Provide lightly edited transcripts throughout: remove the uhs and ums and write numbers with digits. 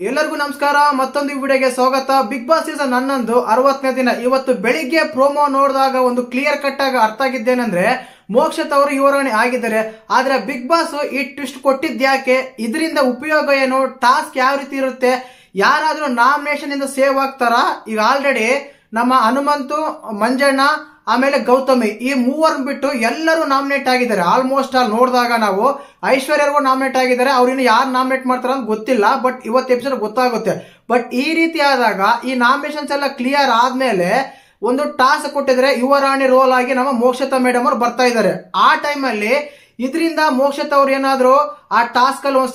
ಎಲ್ಲರಿಗೂ ನಮಸ್ಕಾರ. ಮತ್ತೊಂದು ವಿಡಿಯೋಗೆ ಸ್ವಾಗತ. ಬಿಗ್ ಬಾಸ್ ಸೀಸನ್ 11 60ನೇ ದಿನ. ಇವತ್ತು ಬೆಳಿಗ್ಗೆ ಪ್ರೋಮೋ ನೋಡಿದಾಗ ಒಂದು ಕ್ಲಿಯರ್ ಕಟ್ ಆಗಿ ಅರ್ಥ ಆಗಿದ್ದೇನೆಂದ್ರೆ ಮೋಕ್ಷಿತ್ ಅವರು ಯುವರಾಣಿ ಆಗಿದ್ದಾರೆ. ಆದ್ರೆ ಬಿಗ್ ಬಾಸ್ ಈ ಟ್ವಿಸ್ಟ್ ಕೊಟ್ಟಿದ್ಯಾಕೆ, ಇದರಿಂದ ಉಪಯೋಗ ಏನು, ಟಾಸ್ಕ್ ಯಾವ ರೀತಿ ಇರುತ್ತೆ, ಯಾರಾದ್ರೂ ನಾಮಿನೇಷನ್ ಇಂದ ಸೇವ್ ಆಗ್ತಾರ? ಈಗ ಆಲ್ರೆಡಿ ನಮ್ಮ ಹನುಮಂತು, ಮಂಜಣ್ಣ, ಆಮೇಲೆ ಗೌತಮಿ ಈ ಮೂವರನ್ನ ಬಿಟ್ಟು ಎಲ್ಲರೂ ನಾಮಿನೇಟ್ ಆಗಿದ್ದಾರೆ. ಆಲ್ಮೋಸ್ಟ್ ಆಲ್ ನೋಡಿದಾಗ ನಾವು ಐಶ್ವರ್ಯರ್ಗೂ ನಾಮಿನೇಟ್ ಆಗಿದ್ದಾರೆ. ಅವ್ರಿನ್ನು ಯಾರು ನಾಮಿನೇಟ್ ಮಾಡ್ತಾರ ಅಂತ ಗೊತ್ತಿಲ್ಲ, ಬಟ್ ಇವತ್ತು ಎಪಿಸೋಡ್ ಗೊತ್ತಾಗುತ್ತೆ. ಬಟ್ ಈ ರೀತಿ ಆದಾಗ ಈ ನಾಮಿನೇಷನ್ಸ್ ಎಲ್ಲ ಕ್ಲಿಯರ್ ಆದ್ಮೇಲೆ ಒಂದು ಟಾಸ್ಕ್ ಕೊಟ್ಟಿದ್ರೆ ಯುವರಾಣಿ ರೋಲ್ ಆಗಿ ನಮ್ಮ ಮೋಕ್ಷಿತಾ ಮೇಡಮ್ ಅವ್ರು ಬರ್ತಾ ಇದ್ದಾರೆ. ಆ ಟೈಮಲ್ಲಿ ಇದರಿಂದ ಮೋಕ್ಷಿತ್ ಅವ್ರು ಏನಾದ್ರು ಆ ಟಾಸ್ಕ್ ಅಲ್ಲಿ ಒಂದು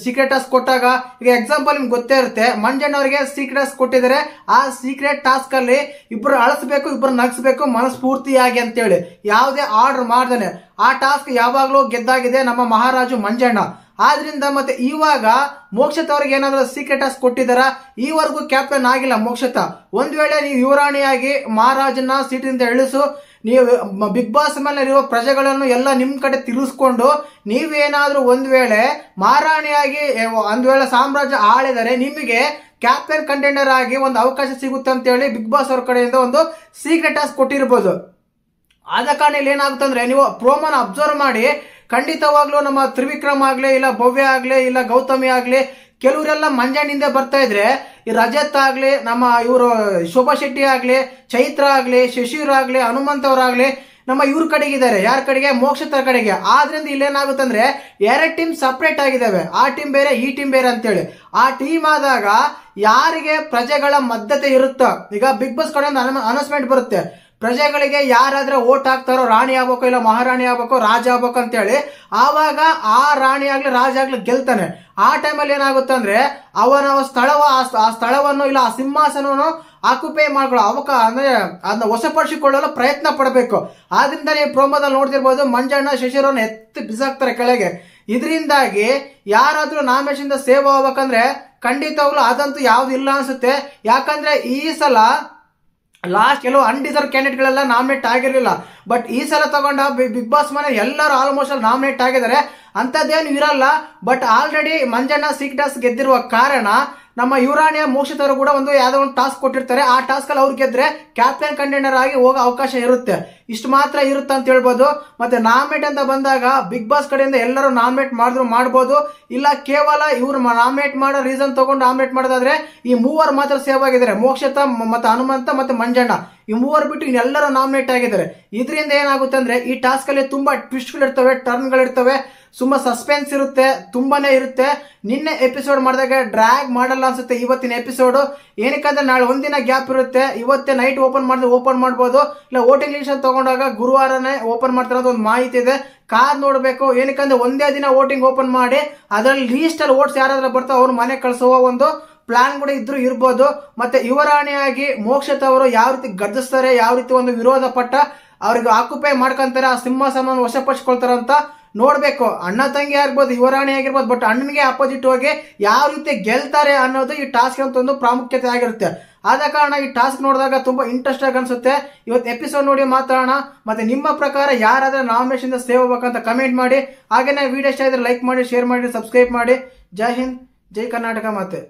ಸೀಕ್ರೆಟ್ ಟಾಸ್ಕ್ ಕೊಟ್ಟಾಗ, ಈಗ ಎಕ್ಸಾಂಪಲ್ ನಿಮ್ಗೆ ಗೊತ್ತೇ ಇರುತ್ತೆ, ಮಂಜಣ್ಣ ಅವರಿಗೆ ಸೀಕ್ರೆಟ್ ಟಾಸ್ಕ್ ಕೊಟ್ಟಿದ್ದಾರೆ. ಆ ಸೀಕ್ರೆಟ್ ಟಾಸ್ಕ್ ಅಲ್ಲಿ ಇಬ್ರು ಅಳಿಸ್ಬೇಕು, ಇಬ್ರು ನಗಿಸ್ಬೇಕು ಮನಸ್ಫೂರ್ತಿಯಾಗಿ ಅಂತೇಳಿ ಯಾವುದೇ ಆರ್ಡರ್ ಮಾಡ್ದೇನೆ. ಆ ಟಾಸ್ಕ್ ಯಾವಾಗ್ಲೂ ಗೆದ್ದಾಗಿದೆ ನಮ್ಮ ಮಹಾರಾಜು ಮಂಜಣ್ಣ. ಆದ್ರಿಂದ ಮತ್ತೆ ಇವಾಗ ಮೋಕ್ಷಿತ್ ಅವ್ರಿಗೆ ಏನಾದ್ರು ಸೀಕ್ರೆಟ್ ಟಾಸ್ಕ್ ಕೊಟ್ಟಿದಾರ? ಈವರೆಗೂ ಕ್ಯಾಪ್ಟನ್ ಆಗಿಲ್ಲ ಮೋಕ್ಷಿತ. ಒಂದ್ ವೇಳೆ ನೀವು ಯುವರಾಣಿಯಾಗಿ ಮಹಾರಾಜನ ಸೀಟಿಂದ ಇಳಿಸು, ನೀವು ಬಿಗ್ ಬಾಸ್ ಮೇಲೆ ಇರುವ ಪ್ರಜೆಗಳನ್ನು ಎಲ್ಲ ನಿಮ್ ಕಡೆ ತಿರುಗಿಸ್ಕೊಂಡು ನೀವೇನಾದ್ರೂ ಒಂದ್ ವೇಳೆ ಮಹಾರಾಣಿಯಾಗಿ ಒಂದ್ ವೇಳೆ ಸಾಮ್ರಾಜ್ಯ ಆಳಿದರೆ ನಿಮಗೆ ಕ್ಯಾಪ್ಟನ್ ಕಂಟೆಂಡರ್ ಆಗಿ ಒಂದು ಅವಕಾಶ ಸಿಗುತ್ತೆ ಅಂತ ಹೇಳಿ ಬಿಗ್ ಬಾಸ್ ಅವ್ರ ಕಡೆಯಿಂದ ಒಂದು ಸೀಕ್ರೆಟ್ ಟಾಸ್ಕ್ ಕೊಟ್ಟಿರ್ಬೋದು. ಆದ ಕಾರಣ ಇಲ್ಲಿ ಏನಾಗುತ್ತೆ ಅಂದ್ರೆ ನೀವು ಪ್ರೋಮೋನ ಅಬ್ಸರ್ವ್ ಮಾಡಿ, ಖಂಡಿತವಾಗ್ಲೂ ನಮ್ಮ ತ್ರಿವಿಕ್ರಮ್ ಆಗ್ಲಿ, ಇಲ್ಲ ಭವ್ಯ ಆಗ್ಲಿ, ಇಲ್ಲ ಗೌತಮಿ ಆಗ್ಲಿ, ಕೆಲವರೆಲ್ಲ ಮಂಜಣ್ಣಿಂದ ಬರ್ತಾ ಇದ್ರೆ ಈ ರಜತ್ ಆಗ್ಲಿ, ನಮ್ಮ ಇವರು ಶೋಭಾ ಶೆಟ್ಟಿ ಆಗ್ಲಿ, ಚೈತ್ರ ಆಗ್ಲಿ, ಶಶಿರ್ ಆಗ್ಲಿ, ಹನುಮಂತ್ ಅವರಾಗ್ಲಿ ನಮ್ಮ ಇವ್ರ ಕಡೆಗಿದ್ದಾರೆ. ಯಾರ ಕಡೆಗೆ? ಮೋಕ್ಷಿತರ ಕಡೆಗೆ. ಆದ್ರಿಂದ ಇಲ್ಲೇನಾಗುತ್ತೆ ಅಂದ್ರೆ ಎರಡು ಟೀಮ್ ಸಪರೇಟ್ ಆಗಿದ್ದಾವೆ. ಆ ಟೀಮ್ ಬೇರೆ, ಈ ಟೀಮ್ ಬೇರೆ ಅಂತೇಳಿ. ಆ ಟೀಮ್ ಆದಾಗ ಯಾರಿಗೆ ಪ್ರಜೆಗಳ ಬದ್ಧತೆ ಇರುತ್ತೋ, ಈಗ ಬಿಗ್ ಬಾಸ್ ಕಡೆಯಿಂದ ಅನೌನ್ಸ್ಮೆಂಟ್ ಬರುತ್ತೆ, ಪ್ರಜೆಗಳಿಗೆ ಯಾರಾದ್ರೆ ಓಟ್ ಹಾಕ್ತಾರೋ ರಾಣಿ ಆಗ್ಬೇಕು, ಇಲ್ಲ ಮಹಾರಾಣಿ ಆಗ್ಬೇಕು, ರಾಜ ಆಗ್ಬೇಕು ಅಂತೇಳಿ, ಆವಾಗ ಆ ರಾಣಿ ಆಗ್ಲಿ ರಾಜ ಆಗ್ಲಿ ಗೆಲ್ತಾನೆ. ಆ ಟೈಮಲ್ಲಿ ಏನಾಗುತ್ತೆ ಅಂದ್ರೆ ಅವನ ಆ ಸ್ಥಳವನ್ನು ಇಲ್ಲ ಆ ಸಿಂಹಾಸನವನ್ನು ಆಕ್ಯುಪೈ ಮಾಡ್ಕೊಳ್ಳೋ ಅಂದ್ರೆ ಅದನ್ನ ವಶಪಡಿಸಿಕೊಳ್ಳಲು ಪ್ರಯತ್ನ ಪಡಬೇಕು. ಆದ್ರಿಂದ ನೀವು ಪ್ರೋಮೋದಲ್ಲಿ ನೋಡ್ತಿರ್ಬೋದು, ಮಂಜಣ್ಣ ಶಶಿರನ್ನು ಎತ್ತಿ ಬಿಸಾಕ್ತಾರೆ ಕೆಳಗೆ. ಇದರಿಂದಾಗಿ ಯಾರಾದ್ರೂ ನಾಮಿನೇಷನ್ ಸೇವ್ ಆಗ್ಬೇಕಂದ್ರೆ ಖಂಡಿತವಾಗ್ಲೂ ಅದಂತೂ ಯಾವ್ದು ಇಲ್ಲ ಅನ್ಸುತ್ತೆ. ಯಾಕಂದ್ರೆ ಈ ಸಲ ಲಾಸ್ಟ್ ಕೆಲವು ಅನ್ಡಿಸರ್ವ್ ಕ್ಯಾಂಡಿಡೇಟ್ ಗಳೆಲ್ಲ ನಾಮಿನೇಟ್ ಆಗಿರ್ಲಿಲ್ಲ. ಬಟ್ ಈ ಸಲ ತಗೊಂಡ ಬಿಗ್ ಬಾಸ್ ಮನೆ ಎಲ್ಲರೂ ಆಲ್ಮೋಸ್ಟ್ ನಾಮಿನೇಟ್ ಆಗಿದ್ದಾರೆ. ಅಂತದ್ದೇನು ಇರಲ್ಲ. ಬಟ್ ಆಲ್ರೆಡಿ ಮಂಜಣ್ಣ ಸೀಕ್ರೆಟ್ ಗೆದ್ದಿರುವ ಕಾರಣ ನಮ್ಮ ಯುವರಾಣಿಯ ಮೋಕ್ಷಿತ್ ಅವರು ಕೂಡ ಯಾವ್ದೋ ಒಂದು ಟಾಸ್ಕ್ ಕೊಟ್ಟಿರ್ತಾರೆ. ಆ ಟಾಸ್ಕ್ ಅಲ್ಲಿ ಅವ್ರು ಗೆದ್ರೆ ಕ್ಯಾಪ್ಟನ್ ಕಂಟೆಂಡರ್ ಆಗಿ ಹೋಗೋ ಅವಕಾಶ ಇರುತ್ತೆ. ಇಷ್ಟು ಮಾತ್ರ ಇರುತ್ತೆ ಅಂತ ಹೇಳ್ಬೋದು. ಮತ್ತೆ ನಾಮಿನೇಟ್ ಅಂತ ಬಂದಾಗ ಬಿಗ್ ಬಾಸ್ ಕಡೆಯಿಂದ ಎಲ್ಲರೂ ನಾಮಿನೇಟ್ ಮಾಡಿದ್ರು ಮಾಡ್ಬೋದು, ಇಲ್ಲ ಕೇವಲ ಇವ್ರು ನಾಮಿನೇಟ್ ಮಾಡೋ ರೀಸನ್ ತಗೊಂಡು ನಾಮಿನೇಟ್ ಮಾಡೋದಾದ್ರೆ ಈ ಮೂವರು ಮಾತ್ರ ಸೇವ್ ಆಗಿದ್ದಾರೆ, ಮೋಕ್ಷಿತ ಮತ್ತೆ ಹನುಮಂತ ಮತ್ತೆ ಮಂಜಣ್ಣ. ಈ ಮೂವರು ಬಿಟ್ಟು ಇನ್ನೆಲ್ಲರೂ ನಾಮಿನೇಟ್ ಆಗಿದ್ದಾರೆ. ಇದರಿಂದ ಏನಾಗುತ್ತೆ ಅಂದ್ರೆ ಈ ಟಾಸ್ಕ್ ಅಲ್ಲಿ ತುಂಬಾ ಟ್ವಿಸ್ಟ್ಗಳಿರ್ತವೆ, ಟರ್ನ್ಗಳಿರ್ತವೆ, ತುಂಬಾ ಸಸ್ಪೆನ್ಸ್ ಇರುತ್ತೆ, ತುಂಬಾನೇ ಇರುತ್ತೆ. ನಿನ್ನೆ ಎಪಿಸೋಡ್ ಮಾಡಿದಾಗ ಡ್ರ್ಯಾಗ್ ಮಾಡಲ್ಲ ಅನ್ಸುತ್ತೆ ಇವತ್ತಿನ ಎಪಿಸೋಡ್. ಏನಕ್ಕಂದ್ರೆ ನಾಳೆ ಒಂದಿನ ಗ್ಯಾಪ್ ಇರುತ್ತೆ. ಇವತ್ತೇ ನೈಟ್ ಓಪನ್ ಮಾಡ್ಬೋದು, ಇಲ್ಲ ವೋಟಿಂಗ್ ಲಿಸ್ಟ್ ತಗೊಂಡಾಗ ಗುರುವಾರನೇ ಓಪನ್ ಮಾಡ್ತಾರೆ ಅಂತ ಒಂದು ಮಾಹಿತಿ ಇದೆ. ಕಾದ್ ನೋಡ್ಬೇಕು. ಏನಕ್ಕಂದ್ರೆ ಒಂದೇ ದಿನ ವೋಟಿಂಗ್ ಓಪನ್ ಮಾಡಿ ಅದರಲ್ಲಿ ಲೀಸ್ಟ್ ಅಲ್ಲಿ ವೋಟ್ಸ್ ಯಾರಾದ್ರೂ ಬರ್ತಾವ ಅವ್ರ ಮನೆ ಕಳಿಸುವ ಒಂದು ಪ್ಲಾನ್ ಕೂಡ ಇರ್ಬೋದು. ಮತ್ತೆ ಯುವರಾಣಿಯಾಗಿ ಮೋಕ್ಷಿತ್ ಅವರು ಯಾವ ರೀತಿ ಗರ್ಜಿಸ್ತಾರೆ, ಯಾವ ರೀತಿ ಒಂದು ವಿರೋಧ ಪಟ್ಟ ಅವ್ರಿಗೆ ಆಕ್ಯುಪೈ ಮಾಡ್ಕೊಂತಾರೆ, ಆ ಸಿಂಹಾಸನವನ್ನು ವಶಪಡಿಸ್ಕೊಳ್ತಾರ ಅಂತ ನೋಡ್ಬೇಕು. ಅಣ್ಣ ತಂಗಿ ಆಗಿರ್ಬೋದು, ಯುವರಾಣಿ ಆಗಿರ್ಬೋದು, ಬಟ್ ಅಣ್ಣನಿಗೆ ಅಪೋಸಿಟ್ ಹೋಗಿ ಯಾವ ರೀತಿ ಗೆಲ್ತಾರೆ ಅನ್ನೋದು ಈ ಟಾಸ್ಕ್ ಅಂತ ಒಂದು ಪ್ರಾಮುಖ್ಯತೆ ಆಗಿರುತ್ತೆ. ಆದ ಕಾರಣ ಈ ಟಾಸ್ಕ್ ನೋಡಿದಾಗ ತುಂಬಾ ಇಂಟ್ರೆಸ್ಟ್ ಆಗಿ ಅನ್ಸುತ್ತೆ. ಇವತ್ತು ಎಪಿಸೋಡ್ ನೋಡಿ ಮಾತಾಡೋಣ. ಮತ್ತೆ ನಿಮ್ಮ ಪ್ರಕಾರ ಯಾರಾದ್ರೂ ನಾಮಿನೇಷನ್ ಸೇವ್ ಆಗ್ಬೇಕಂತ ಕಮೆಂಟ್ ಮಾಡಿ. ಹಾಗೇನೆ ವಿಡಿಯೋ ಇಷ್ಟ ಇದ್ರೆ ಲೈಕ್ ಮಾಡಿ, ಶೇರ್ ಮಾಡಿ, ಸಬ್ಸ್ಕ್ರೈಬ್ ಮಾಡಿ. ಜೈ ಹಿಂದ್, ಜೈ ಕರ್ನಾಟಕ. ಮತ್ತೆ